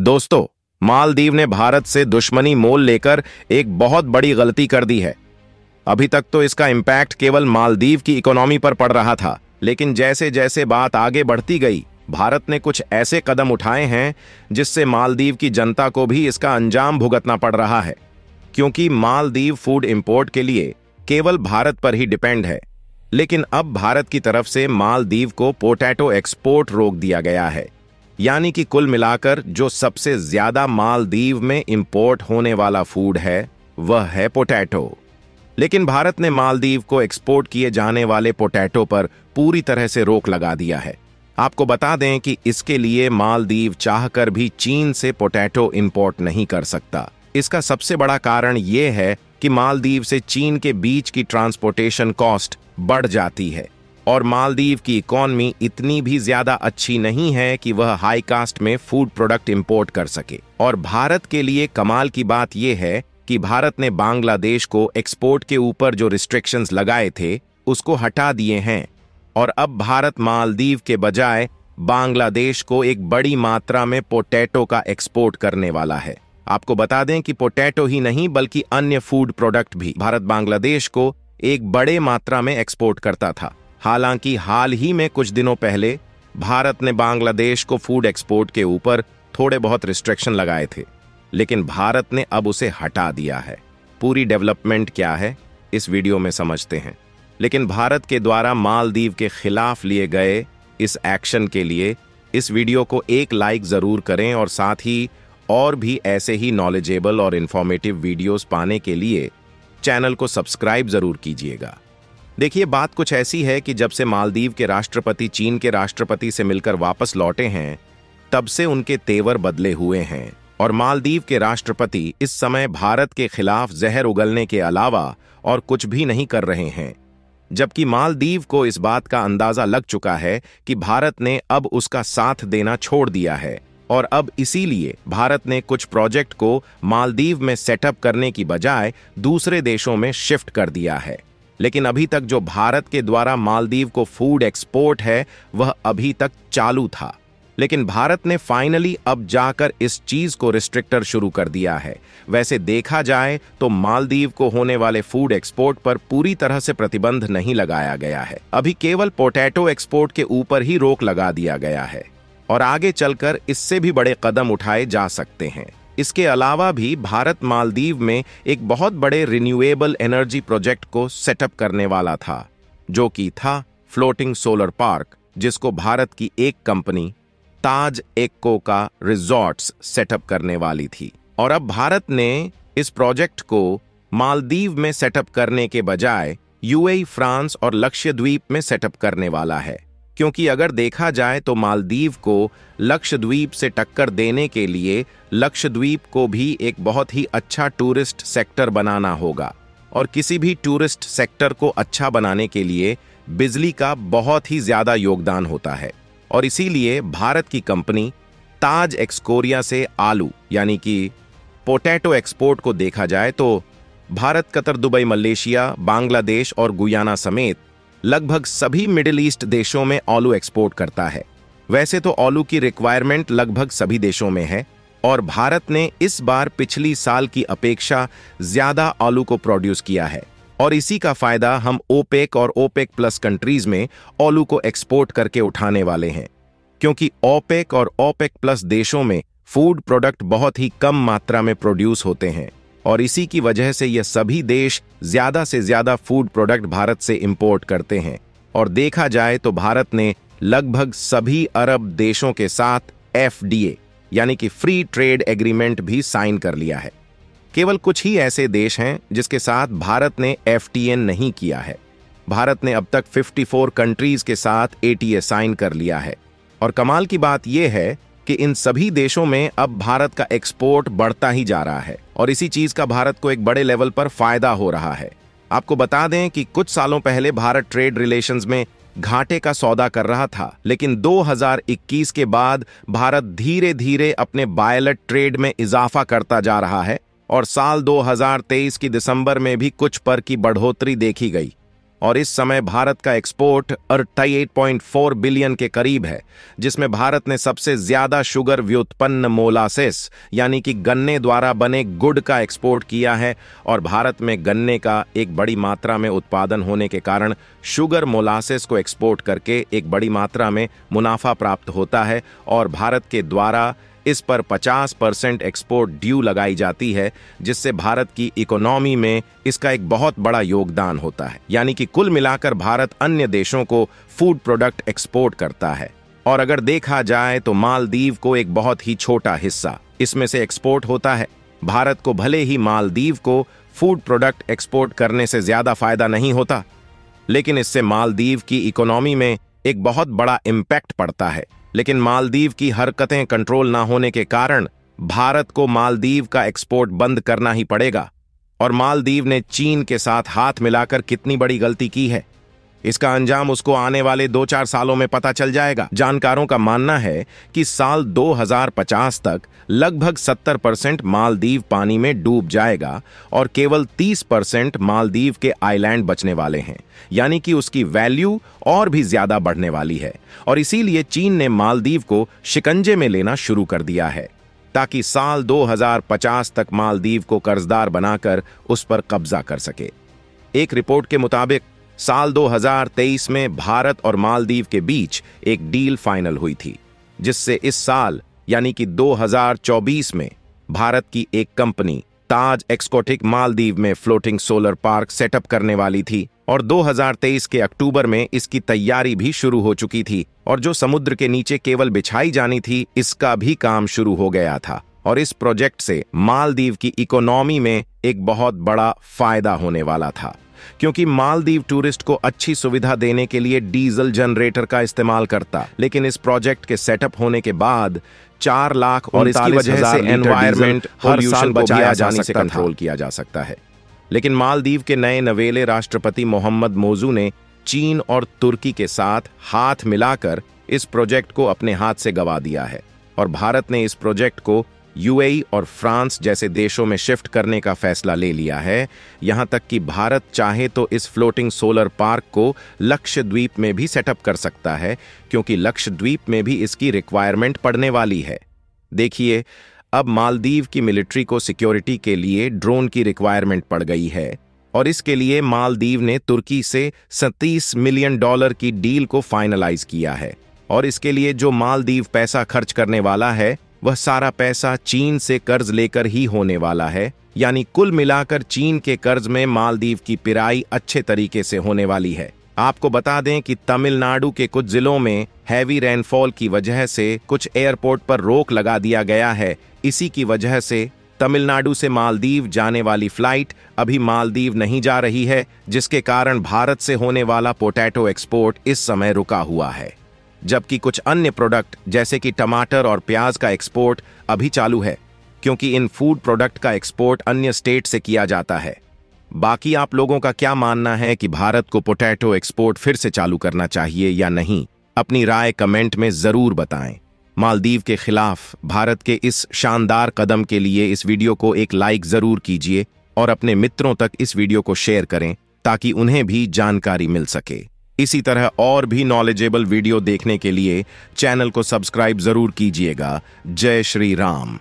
दोस्तों, मालदीव ने भारत से दुश्मनी मोल लेकर एक बहुत बड़ी गलती कर दी है। अभी तक तो इसका इम्पैक्ट केवल मालदीव की इकोनॉमी पर पड़ रहा था, लेकिन जैसे जैसे बात आगे बढ़ती गई, भारत ने कुछ ऐसे कदम उठाए हैं जिससे मालदीव की जनता को भी इसका अंजाम भुगतना पड़ रहा है। क्योंकि मालदीव फूड इंपोर्ट के लिए केवल भारत पर ही डिपेंड है, लेकिन अब भारत की तरफ से मालदीव को पोटैटो एक्सपोर्ट रोक दिया गया है। यानी कि कुल मिलाकर जो सबसे ज्यादा मालदीव में इंपोर्ट होने वाला फूड है वह है पोटैटो। लेकिन भारत ने मालदीव को एक्सपोर्ट किए जाने वाले पोटैटो पर पूरी तरह से रोक लगा दिया है। आपको बता दें कि इसके लिए मालदीव चाहकर भी चीन से पोटैटो इंपोर्ट नहीं कर सकता। इसका सबसे बड़ा कारण यह है कि मालदीव से चीन के बीच की ट्रांसपोर्टेशन कॉस्ट बढ़ जाती है और मालदीव की इकॉनमी इतनी भी ज्यादा अच्छी नहीं है कि वह हाई कास्ट में फूड प्रोडक्ट इंपोर्ट कर सके। और भारत के लिए कमाल की बात यह है कि भारत ने बांग्लादेश को एक्सपोर्ट के ऊपर जो रिस्ट्रिक्शंस लगाए थे उसको हटा दिए हैं और अब भारत मालदीव के बजाय बांग्लादेश को एक बड़ी मात्रा में पोटैटो का एक्सपोर्ट करने वाला है। आपको बता दें कि पोटैटो ही नहीं बल्कि अन्य फूड प्रोडक्ट भी भारत बांग्लादेश को एक बड़े मात्रा में एक्सपोर्ट करता था। हालांकि हाल ही में कुछ दिनों पहले भारत ने बांग्लादेश को फूड एक्सपोर्ट के ऊपर थोड़े बहुत रिस्ट्रिक्शन लगाए थे, लेकिन भारत ने अब उसे हटा दिया है। पूरी डेवलपमेंट क्या है इस वीडियो में समझते हैं। लेकिन भारत के द्वारा मालदीव के खिलाफ लिए गए इस एक्शन के लिए इस वीडियो को एक लाइक जरूर करें और साथ ही और भी ऐसे ही नॉलेजेबल और इंफॉर्मेटिव वीडियोस पाने के लिए चैनल को सब्सक्राइब जरूर कीजिएगा। देखिए, बात कुछ ऐसी है कि जब से मालदीव के राष्ट्रपति चीन के राष्ट्रपति से मिलकर वापस लौटे हैं, तब से उनके तेवर बदले हुए हैं और मालदीव के राष्ट्रपति इस समय भारत के खिलाफ जहर उगलने के अलावा और कुछ भी नहीं कर रहे हैं। जबकि मालदीव को इस बात का अंदाजा लग चुका है कि भारत ने अब उसका साथ देना छोड़ दिया है और अब इसीलिए भारत ने कुछ प्रोजेक्ट को मालदीव में सेटअप करने की बजाय दूसरे देशों में शिफ्ट कर दिया है। लेकिन अभी तक जो भारत के द्वारा मालदीव को फूड एक्सपोर्ट है वह अभी तक चालू था, लेकिन भारत ने फाइनली अब जाकर इस चीज को रिस्ट्रिक्टर शुरू कर दिया है। वैसे देखा जाए तो मालदीव को होने वाले फूड एक्सपोर्ट पर पूरी तरह से प्रतिबंध नहीं लगाया गया है। अभी केवल पोटैटो एक्सपोर्ट के ऊपर ही रोक लगा दिया गया है और आगे चलकर इससे भी बड़े कदम उठाए जा सकते हैं। इसके अलावा भी भारत मालदीव में एक बहुत बड़े रिन्यूएबल एनर्जी प्रोजेक्ट को सेटअप करने वाला था, जो कि था फ्लोटिंग सोलर पार्क, जिसको भारत की एक कंपनी ताज एक्को का रिजॉर्ट्स सेटअप करने वाली थी। और अब भारत ने इस प्रोजेक्ट को मालदीव में सेटअप करने के बजाय यूएई, फ्रांस और लक्षद्वीप में सेटअप करने वाला है। क्योंकि अगर देखा जाए तो मालदीव को लक्षद्वीप से टक्कर देने के लिए लक्षद्वीप को भी एक बहुत ही अच्छा टूरिस्ट सेक्टर बनाना होगा और किसी भी टूरिस्ट सेक्टर को अच्छा बनाने के लिए बिजली का बहुत ही ज्यादा योगदान होता है। और इसीलिए भारत की कंपनी ताज एक्सकोरिया से आलू यानी कि पोटैटो एक्सपोर्ट को देखा जाए तो Bharat, Qatar, Dubai, Malaysia, Bangladesh और गुयाना समेत लगभग सभी मिडिल ईस्ट देशों में आलू एक्सपोर्ट करता है। वैसे तो आलू की रिक्वायरमेंट लगभग सभी देशों में है और भारत ने इस बार पिछली साल की अपेक्षा ज्यादा आलू को प्रोड्यूस किया है और इसी का फायदा हम ओपेक और ओपेक प्लस कंट्रीज में आलू को एक्सपोर्ट करके उठाने वाले हैं। क्योंकि ओपेक और ओपेक प्लस देशों में फूड प्रोडक्ट बहुत ही कम मात्रा में प्रोड्यूस होते हैं और इसी की वजह से ये सभी देश ज्यादा से ज्यादा फूड प्रोडक्ट भारत से इंपोर्ट करते हैं। और देखा जाए तो भारत ने लगभग सभी अरब देशों के साथ एफडीए यानी कि फ्री ट्रेड एग्रीमेंट भी साइन कर लिया है। केवल कुछ ही ऐसे देश हैं जिसके साथ भारत ने एफटीए नहीं किया है। भारत ने अब तक 54 कंट्रीज के साथ एटीए साइन कर लिया है और कमाल की बात यह है कि इन सभी देशों में अब भारत का एक्सपोर्ट बढ़ता ही जा रहा है और इसी चीज का भारत को एक बड़े लेवल पर फायदा हो रहा है। आपको बता दें कि कुछ सालों पहले भारत ट्रेड रिलेशंस में घाटे का सौदा कर रहा था, लेकिन 2021 के बाद भारत धीरे धीरे अपने बायलेट ट्रेड में इजाफा करता जा रहा है और साल 2023 की दिसंबर में भी कुछ पर की बढ़ोतरी देखी गई। और इस समय भारत का एक्सपोर्ट 88.4 बिलियन के करीब है, जिसमें भारत ने सबसे ज्यादा शुगर व्युत्पन्न मोलासेस यानी कि गन्ने द्वारा बने गुड़ का एक्सपोर्ट किया है। और भारत में गन्ने का एक बड़ी मात्रा में उत्पादन होने के कारण शुगर मोलासेस को एक्सपोर्ट करके एक बड़ी मात्रा में मुनाफा प्राप्त होता है और भारत के द्वारा इस पर 50% एक्सपोर्ट ड्यू लगाई जाती है, जिससे भारत की इकोनॉमी में इसका एक बहुत बड़ा योगदान होता है। यानी कि कुल मिलाकर भारत अन्य देशों को फूड प्रोडक्ट एक्सपोर्ट करता है। और अगर देखा जाए तो मालदीव को एक बहुत ही छोटा हिस्सा इसमें से एक्सपोर्ट होता है। भारत को भले ही मालदीव को फूड प्रोडक्ट एक्सपोर्ट करने से ज्यादा फायदा नहीं होता, लेकिन इससे मालदीव की इकोनॉमी में एक बहुत बड़ा इम्पैक्ट पड़ता है। लेकिन मालदीव की हरकतें कंट्रोल ना होने के कारण भारत को मालदीव का एक्सपोर्ट बंद करना ही पड़ेगा। और मालदीव ने चीन के साथ हाथ मिलाकर कितनी बड़ी गलती की है, इसका अंजाम उसको आने वाले 2-4 सालों में पता चल जाएगा। जानकारों का मानना है कि साल 2050 तक लगभग 70% मालदीव पानी में डूब जाएगा और केवल 30% मालदीव के आइलैंड बचने वाले हैं, यानी कि उसकी वैल्यू और भी ज्यादा बढ़ने वाली है। और इसीलिए चीन ने मालदीव को शिकंजे में लेना शुरू कर दिया है, ताकि साल 2050 तक मालदीव को कर्जदार बनाकर उस पर कब्जा कर सके। एक रिपोर्ट के मुताबिक साल 2023 में भारत और मालदीव के बीच एक डील फाइनल हुई थी, जिससे इस साल यानी कि 2024 में भारत की एक कंपनी ताज एक्सकोटिक मालदीव में फ्लोटिंग सोलर पार्क सेटअप करने वाली थी। और 2023 के अक्टूबर में इसकी तैयारी भी शुरू हो चुकी थी और जो समुद्र के नीचे केवल बिछाई जानी थी, इसका भी काम शुरू हो गया था। और इस प्रोजेक्ट से मालदीव की इकोनॉमी में एक बहुत बड़ा फायदा होने वाला था, क्योंकि मालदीव टूरिस्ट को अच्छी सुविधा देने के लिए डीजल जनरेटर का इस्तेमाल करता। लेकिन इस प्रोजेक्ट के सेटअप होने के बाद 4 लाख और इसकी वजह से एनवायरमेंट हर साल बचाया जाने से कंट्रोल किया जा सकता है। लेकिन मालदीव के नए नवेले राष्ट्रपति मोहम्मद मोजू ने चीन और तुर्की के साथ हाथ मिलाकर इस प्रोजेक्ट को अपने हाथ से गंवा दिया है और भारत ने इस प्रोजेक्ट को यूएई और फ्रांस जैसे देशों में शिफ्ट करने का फैसला ले लिया है। यहां तक कि भारत चाहे तो इस फ्लोटिंग सोलर पार्क को लक्षद्वीप में भी सेटअप कर सकता है, क्योंकि लक्षद्वीप में भी इसकी रिक्वायरमेंट पड़ने वाली है। देखिए, अब मालदीव की मिलिट्री को सिक्योरिटी के लिए ड्रोन की रिक्वायरमेंट पड़ गई है और इसके लिए मालदीव ने तुर्की से $37 मिलियन की डील को फाइनलाइज किया है। और इसके लिए जो मालदीव पैसा खर्च करने वाला है, वह सारा पैसा चीन से कर्ज लेकर ही होने वाला है। यानी कुल मिलाकर चीन के कर्ज में मालदीव की पिराई अच्छे तरीके से होने वाली है। आपको बता दें कि तमिलनाडु के कुछ जिलों में हैवी रेनफॉल की वजह से कुछ एयरपोर्ट पर रोक लगा दिया गया है। इसी की वजह से तमिलनाडु से मालदीव जाने वाली फ्लाइट अभी मालदीव नहीं जा रही है, जिसके कारण भारत से होने वाला पोटैटो एक्सपोर्ट इस समय रुका हुआ है। जबकि कुछ अन्य प्रोडक्ट जैसे कि टमाटर और प्याज का एक्सपोर्ट अभी चालू है, क्योंकि इन फूड प्रोडक्ट का एक्सपोर्ट अन्य स्टेट से किया जाता है। बाकी आप लोगों का क्या मानना है कि भारत को पोटैटो एक्सपोर्ट फिर से चालू करना चाहिए या नहीं? अपनी राय कमेंट में जरूर बताएं। मालदीव के खिलाफ भारत के इस शानदार कदम के लिए इस वीडियो को एक लाइक जरूर कीजिए और अपने मित्रों तक इस वीडियो को शेयर करें, ताकि उन्हें भी जानकारी मिल सके। इसी तरह और भी नॉलेजेबल वीडियो देखने के लिए चैनल को सब्सक्राइब जरूर कीजिएगा। जय श्री राम।